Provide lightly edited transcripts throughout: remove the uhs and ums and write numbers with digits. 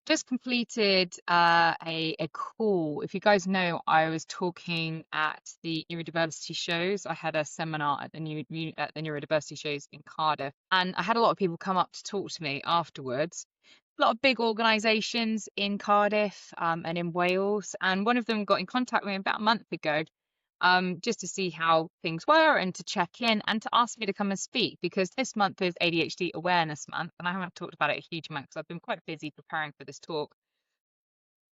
Just completed a call. If you guys know, I was talking at the neurodiversity shows. I had a seminar at the neurodiversity shows in Cardiff, and I had a lot of people come up to talk to me afterwards. A lot of big organisations in Cardiff and in Wales, and one of them got in contact with me about a month ago, just to see how things were and to check in and to ask me to come and speak, because this month is ADHD Awareness Month and I haven't talked about it a huge amount because I've been quite busy preparing for this talk.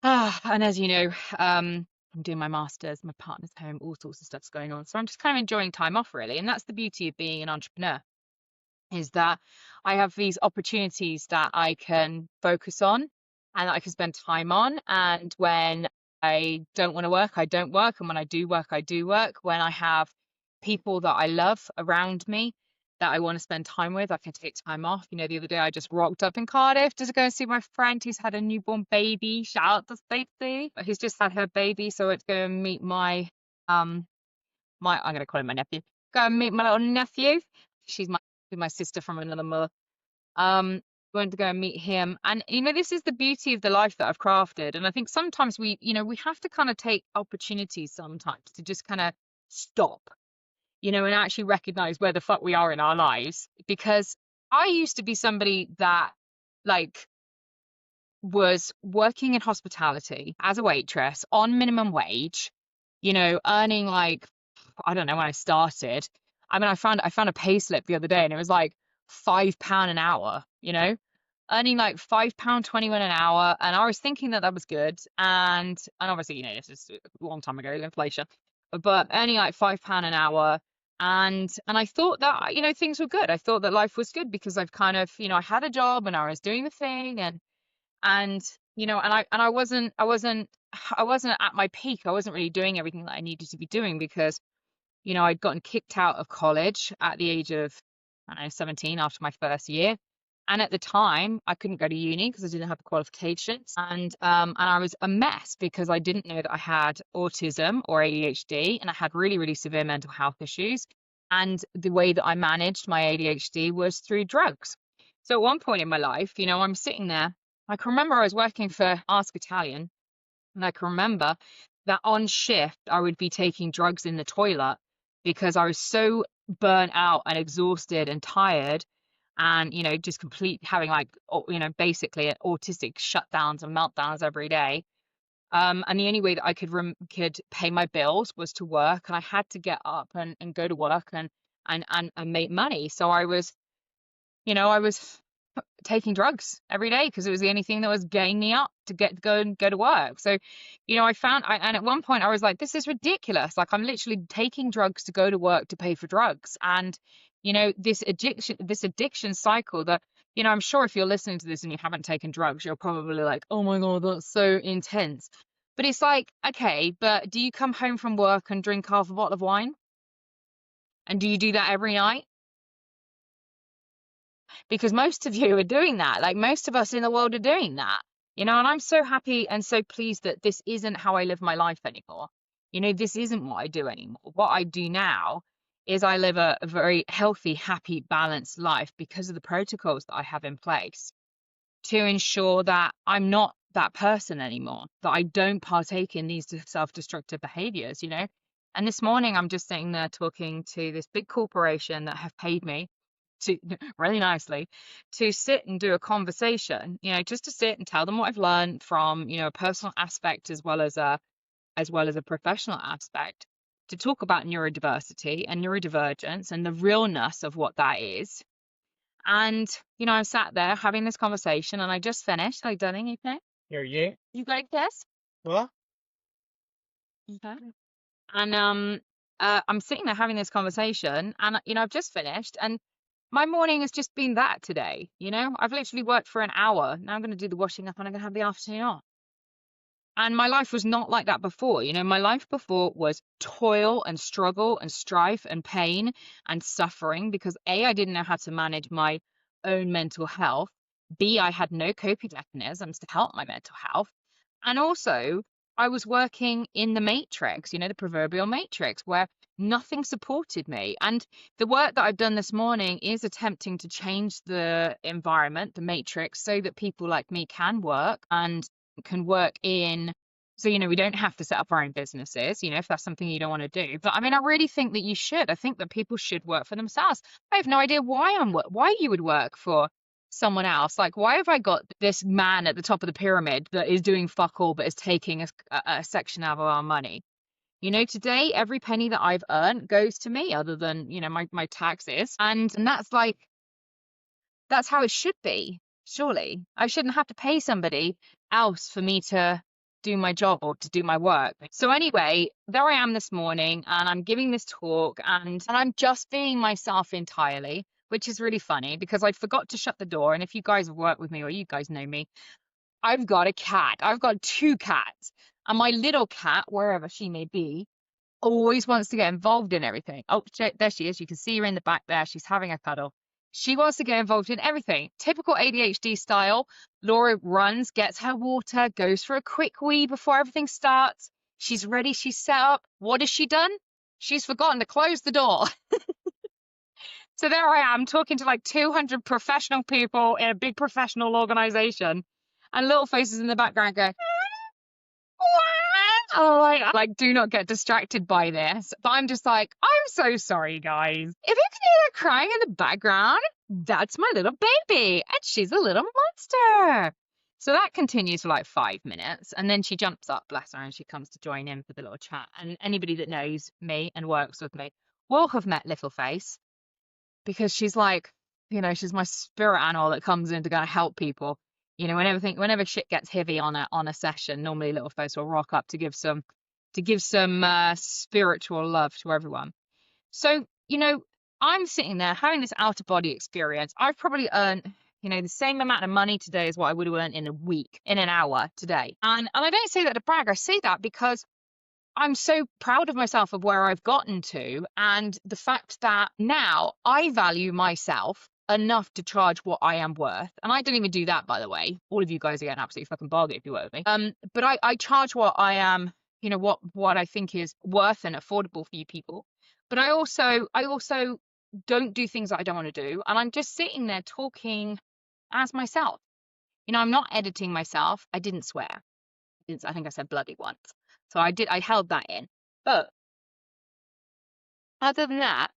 And as you know, I'm doing my master's, my partner's home, all sorts of stuff's going on. So I'm just kind of enjoying time off, really. And that's the beauty of being an entrepreneur, is that I have these opportunities that I can focus on and that I can spend time on. And when I don't want to work, I don't work. And when I do work, I do work. When I have people that I love around me that I want to spend time with, I can take time off. You know, the other day I just rocked up in Cardiff to go and see my friend who's had a newborn baby. Shout out to Stacey, who's just had her baby. So it's going to meet my I'm going to call him my nephew. Go and meet my little nephew. She's my sister from another mother. Going to go and meet him. And you know, this is the beauty of the life that I've crafted. And I think sometimes we have to kind of take opportunities sometimes to just kind of stop, and actually recognize where the fuck we are in our lives. Because I used to be somebody that was working in hospitality as a waitress on minimum wage, earning I don't know when I started. I mean, I found a pay slip the other day and it was like £5 an hour, earning like £5.21 an hour. And I was thinking that was good. And obviously, this is a long time ago, inflation, but earning like £5 an hour. And I thought that, things were good. I thought that life was good because I've kind of, I had a job and I was doing the thing and I wasn't at my peak. I wasn't really doing everything that I needed to be doing because I'd gotten kicked out of college at the age of, 17 after my first year. And at the time, I couldn't go to uni because I didn't have the qualifications. And I was a mess because I didn't know that I had autism or ADHD, and I had really, really severe mental health issues. And the way that I managed my ADHD was through drugs. So at one point in my life, I'm sitting there. I can remember I was working for Ask Italian, and I can remember that on shift, I would be taking drugs in the toilet because I was so burnt out and exhausted and tired and, just having basically autistic shutdowns and meltdowns every day. And the only way that I could pay my bills was to work, and I had to get up and go to work and make money. So I was taking drugs every day because it was the only thing that was getting me up to go to work. So, and at one point I was like, this is ridiculous. Like, I'm literally taking drugs to go to work to pay for drugs. And, this addiction cycle that, I'm sure if you're listening to this and you haven't taken drugs, you're probably like, oh my God, that's so intense. But it's like, okay, but do you come home from work and drink half a bottle of wine? And do you do that every night? Because most of you are doing that. Like, most of us in the world are doing that, and I'm so happy and so pleased that this isn't how I live my life anymore. This isn't what I do anymore. What I do now is I live a very healthy, happy, balanced life because of the protocols that I have in place to ensure that I'm not that person anymore, that I don't partake in these self-destructive behaviors, And this morning I'm just sitting there talking to this big corporation that have paid me to really nicely to sit and do a conversation, just to sit and tell them what I've learned from, a personal aspect as well as a professional aspect, to talk about neurodiversity and neurodivergence and the realness of what that is. And, I'm sat there having this conversation and I just finished. Hi, darling, you okay? Yeah. You got a kiss? What? Okay. And I'm sitting there having this conversation and, I've just finished and my morning has just been that today. I've literally worked for an hour. Now I'm going to do the washing up and I'm going to have the afternoon off. And my life was not like that before. My life before was toil and struggle and strife and pain and suffering because A, I didn't know how to manage my own mental health. B, I had no coping mechanisms to help my mental health. And also, I was working in the matrix, the proverbial matrix, where nothing supported me. And the work that I've done this morning is attempting to change the environment, the matrix, so that people like me can work and can work in. So, we don't have to set up our own businesses, if that's something you don't want to do. But I mean, I really think that you should. I think that people should work for themselves. I have no idea why you would work for someone else. Like, why have I got this man at the top of the pyramid that is doing fuck all, but is taking a section out of our money? Today, every penny that I've earned goes to me, other than, my taxes. And that's how it should be. Surely I shouldn't have to pay somebody else for me to do my job or to do my work. So anyway, there I am this morning, and I'm giving this talk, and I'm just being myself entirely, which is really funny because I forgot to shut the door. And if you guys have worked with me or you guys know me, I've got a cat. I've got two cats. And my little cat, wherever she may be, always wants to get involved in everything. Oh, there she is. You can see her in the back there. She's having a cuddle. She wants to get involved in everything. Typical ADHD style. Laura runs, gets her water, goes for a quick wee before everything starts. She's ready. She's set up. What has she done? She's forgotten to close the door. So there I am talking to like 200 professional people in a big professional organization, and little faces in the background going, oh, like, do not get distracted by this. But I'm just like, I'm so sorry, guys. If you can hear her crying in the background, that's my little baby, and she's a little monster. So that continues for like 5 minutes, and then she jumps up, bless her, and she comes to join in for the little chat. And anybody that knows me and works with me will have met Little Face, because she's like, she's my spirit animal that comes in to kind of help people. Whenever shit gets heavy on a session, normally Little Face will rock up to give some spiritual love to everyone. So, I'm sitting there having this out of body experience. I've probably earned, the same amount of money today as what I would have earned in a week, in an hour today. And I don't say that to brag. I say that because I'm so proud of myself, of where I've gotten to, and the fact that now I value myself enough to charge what I am worth. And I don't even do that, by the way. All of you guys are getting absolutely fucking bargain if you work with me. But I charge what I am, what I think is worth and affordable for you people. But I also don't do things that I don't want to do. And I'm just sitting there talking as myself. I'm not editing myself. I didn't swear. I think I said bloody once. So I held that in. But other than that,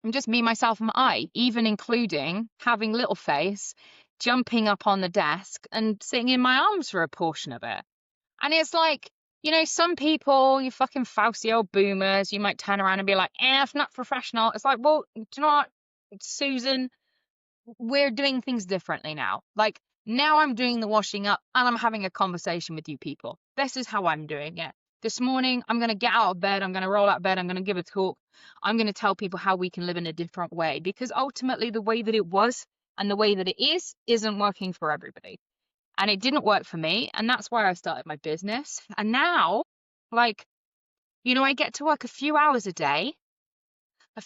I'm just me, myself, and I, even including having Little Face jumping up on the desk and sitting in my arms for a portion of it. And it's like, some people, you fucking fousy old boomers, you might turn around and be like, it's not professional. It's like, well, do you know what, Susan, we're doing things differently now. Like, now I'm doing the washing up and I'm having a conversation with you people. This is how I'm doing it. This morning, I'm going to get out of bed. I'm going to roll out of bed. I'm going to give a talk. I'm going to tell people how we can live in a different way, because ultimately the way that it was and the way that it is isn't working for everybody. And it didn't work for me. And that's why I started my business. And now, like, I get to work a few hours a day, and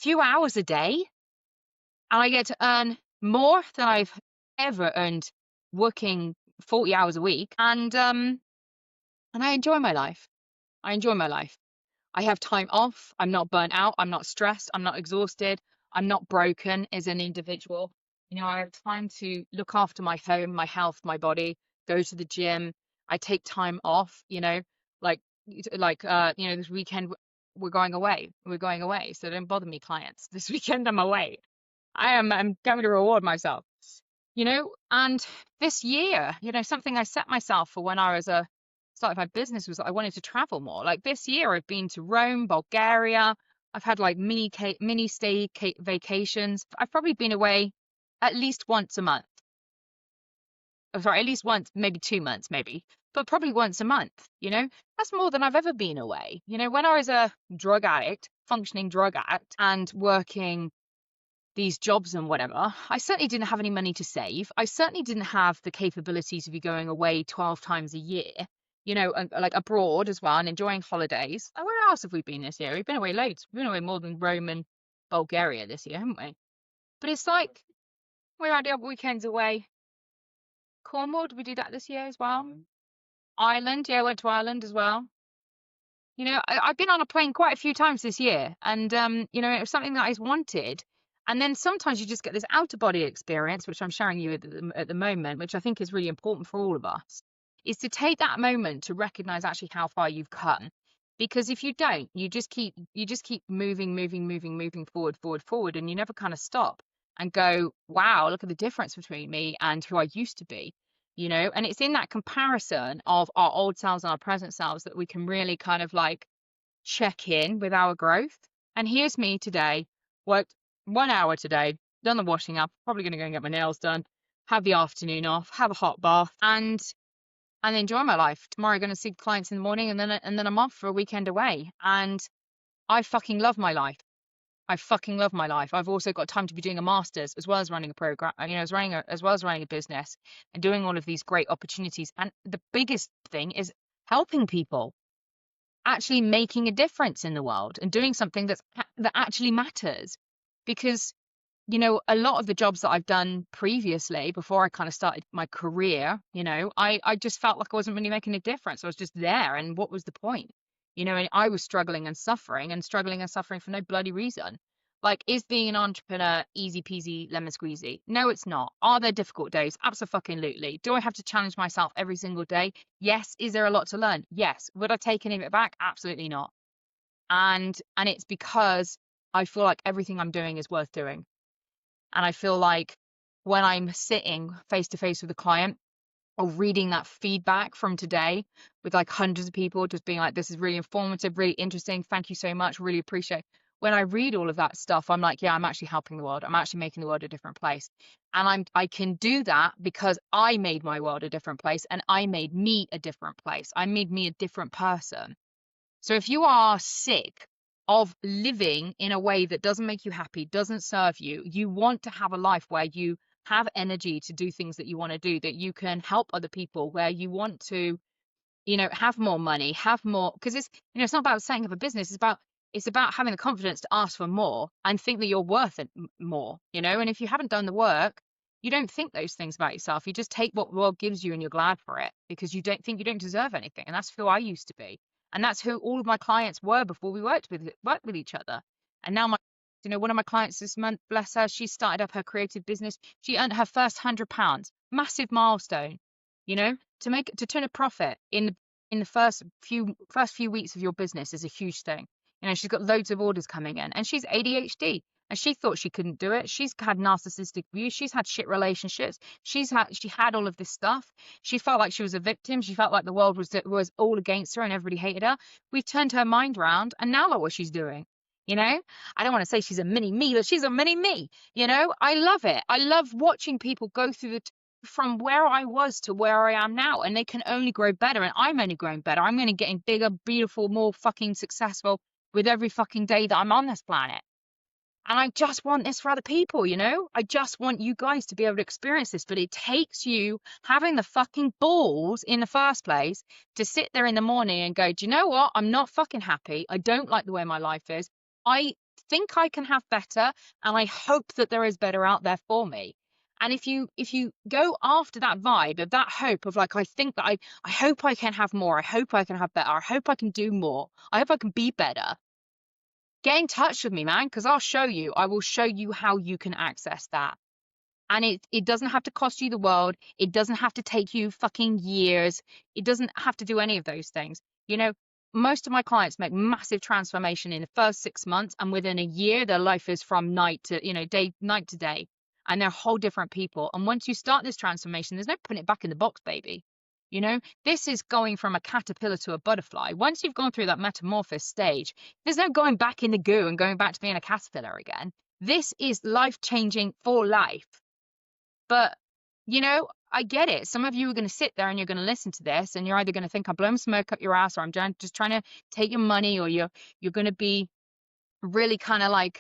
I get to earn more than I've ever earned working 40 hours a week. And I enjoy my life. I have time off. I'm not burnt out. I'm not stressed. I'm not exhausted. I'm not broken as an individual. I have time to look after my home, my health, my body, go to the gym. I take time off, like this weekend we're going away. So don't bother me, clients. This weekend I'm away. I'm going to reward myself, and this year, something I set myself for when I was started my business was that I wanted to travel more. Like, this year I've been to Rome, Bulgaria. I've had like mini stay vacations. I've probably been away at least once a month. Oh, sorry, at least once, maybe 2 months, maybe, but probably once a month. That's more than I've ever been away. When I was a functioning drug addict, and working these jobs and whatever, I certainly didn't have any money to save. I certainly didn't have the capability to be going away 12 times a year, like abroad as well, and enjoying holidays. Where else have we been this year? We've been away loads. We've been away more than Rome and Bulgaria this year, haven't we? But it's like, we had the other weekends away. Cornwall, did we do that this year as well? Ireland, yeah, I went to Ireland as well. You know, I've been on a plane quite a few times this year, and you know, it was something that I wanted. And then sometimes you just get this out of body experience, which I'm sharing you at the moment, which I think is really important for all of us, is to take that moment to recognize actually how far you've come. Because if you don't, you just keep moving forward, forward, forward, and you never kind of stop and go, wow, look at the difference between me and who I used to be. You know, and it's in that comparison of our old selves and our present selves that we can really kind of like check in with our growth. And here's me today, worked 1 hour today, done the washing up, probably going to go and get my nails done, have the afternoon off, have a hot bath, and enjoy my life. Tomorrow, I'm going to see clients in the morning, and then I'm off for a weekend away. And I fucking love my life. I fucking love my life. I've also got time to be doing a master's as well as running a program, you know, as well as running a business and doing all of these great opportunities. And the biggest thing is helping people, actually making a difference in the world and doing something that actually matters. Because, you know, a lot of the jobs that I've done previously before I kind of started my career, you know, I just felt like I wasn't really making a difference. I was just there, and what was the point? You know, and I was struggling and suffering for no bloody reason. Like, is being an entrepreneur easy peasy lemon squeezy? No, it's not. Are there difficult days? Absolutely. Do I have to challenge myself every single day? Yes. Is there a lot to learn? Yes. Would I take any of it back? Absolutely not. And it's because I feel like everything I'm doing is worth doing. And I feel like when I'm sitting face to face with a client or reading that feedback from today with like hundreds of people just being like, this is really informative, really interesting. Thank you so much. Really appreciate. When I read all of that stuff, I'm like, yeah, I'm actually helping the world. I'm actually making the world a different place. And I can do that because I made my world a different place, and I made me a different place. I made me a different person. So if you are sick of living in a way that doesn't make you happy, doesn't serve you, you want to have a life where you have energy to do things that you want to do, that you can help other people, where you want to, you know, have more money, have more, because it's, you know, it's not about setting up a business. It's about having the confidence to ask for more and think that you're worth it more, you know. And if you haven't done the work, you don't think those things about yourself. You just take what the world gives you and you're glad for it because you don't think you don't deserve anything. And that's who I used to be. And that's who all of my clients were before we worked with each other. And now you know, one of my clients this month, bless her, she started up her creative business. She earned her first £100, massive milestone, you know, to turn a profit in the first few weeks of your business is a huge thing. You know, she's got loads of orders coming in, and she's ADHD, and she thought she couldn't do it. She's had narcissistic abuse. She's had shit relationships. She had all of this stuff. She felt like she was a victim. She felt like the world was all against her and everybody hated her. We've turned her mind around, and now look what she's doing. You know, I don't want to say she's a mini me, but she's a mini me. You know, I love it. I love watching people go through from where I was to where I am now, and they can only grow better, and I'm only growing better. I'm only getting bigger, beautiful, more fucking successful with every fucking day that I'm on this planet. And I just want this for other people, you know? I just want you guys to be able to experience this, but it takes you having the fucking balls in the first place to sit there in the morning and go, do you know what? I'm not fucking happy. I don't like the way my life is. I think I can have better, and I hope that there is better out there for me. And if you go after that vibe of that hope of like, I think that I hope I can have more. I hope I can have better. I hope I can do more. I hope I can be better. Get in touch with me, man, because I'll show you. I will show you how you can access that. And it doesn't have to cost you the world. It doesn't have to take you fucking years. It doesn't have to do any of those things. You know, most of my clients make massive transformation in the first 6 months, and within a year, their life is from night to day, and they're whole different people. And once you start this transformation, there's no putting it back in the box, baby. You know, this is going from a caterpillar to a butterfly. Once you've gone through that metamorphosis stage, there's no going back in the goo and going back to being a caterpillar again. This is life changing for life. But, you know, I get it. Some of you are going to sit there and you're going to listen to this, and you're either going to think I'm blowing smoke up your ass, or I'm just trying to take your money, or you're going to be really kind of like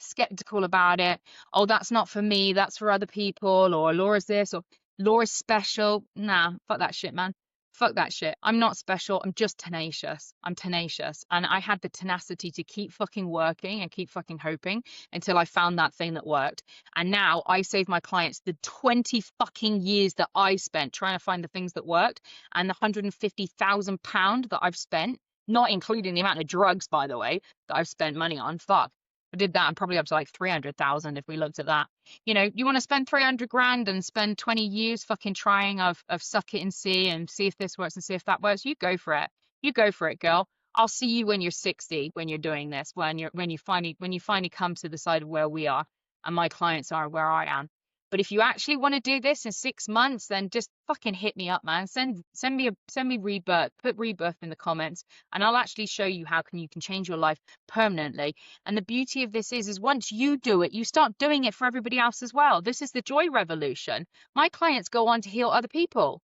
skeptical about it. Oh, that's not for me, that's for other people, or Laura's this, or Laura's special. Nah, fuck that shit, man. Fuck that shit. I'm not special. I'm just tenacious. I'm tenacious. And I had the tenacity to keep fucking working and keep fucking hoping until I found that thing that worked. And now I save my clients the 20 fucking years that I spent trying to find the things that worked, and the £150,000 that I've spent not including the amount of drugs, by the way, that I've spent money on. Fuck. I did that and probably up to like 300,000 if we looked at that. You know, you want to spend 300 grand and spend 20 years fucking trying of suck it and see if this works and see if that works. You go for it. You go for it, girl. I'll see you when you're 60 when you're doing this, when you finally come to the side of where we are and my clients are where I am. But if you actually want to do this in 6 months, then just fucking hit me up, man. Send me rebirth. Put rebirth in the comments, and I'll actually show you how you can change your life permanently. And the beauty of this is once you do it, you start doing it for everybody else as well. This is the joy revolution. My clients go on to heal other people.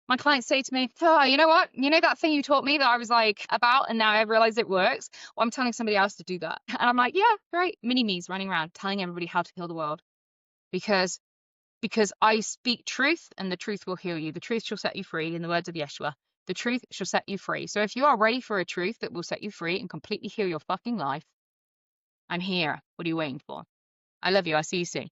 My clients say to me, oh, you know what? You know that thing you taught me that I was like about, and now I realize it works? Well, I'm telling somebody else to do that. And I'm like, yeah, great. Mini-me's running around telling everybody how to heal the world. Because I speak truth, and the truth will heal you. The truth shall set you free, in the words of Yeshua. The truth shall set you free. So if you are ready for a truth that will set you free and completely heal your fucking life, I'm here. What are you waiting for? I love you. I'll see you soon.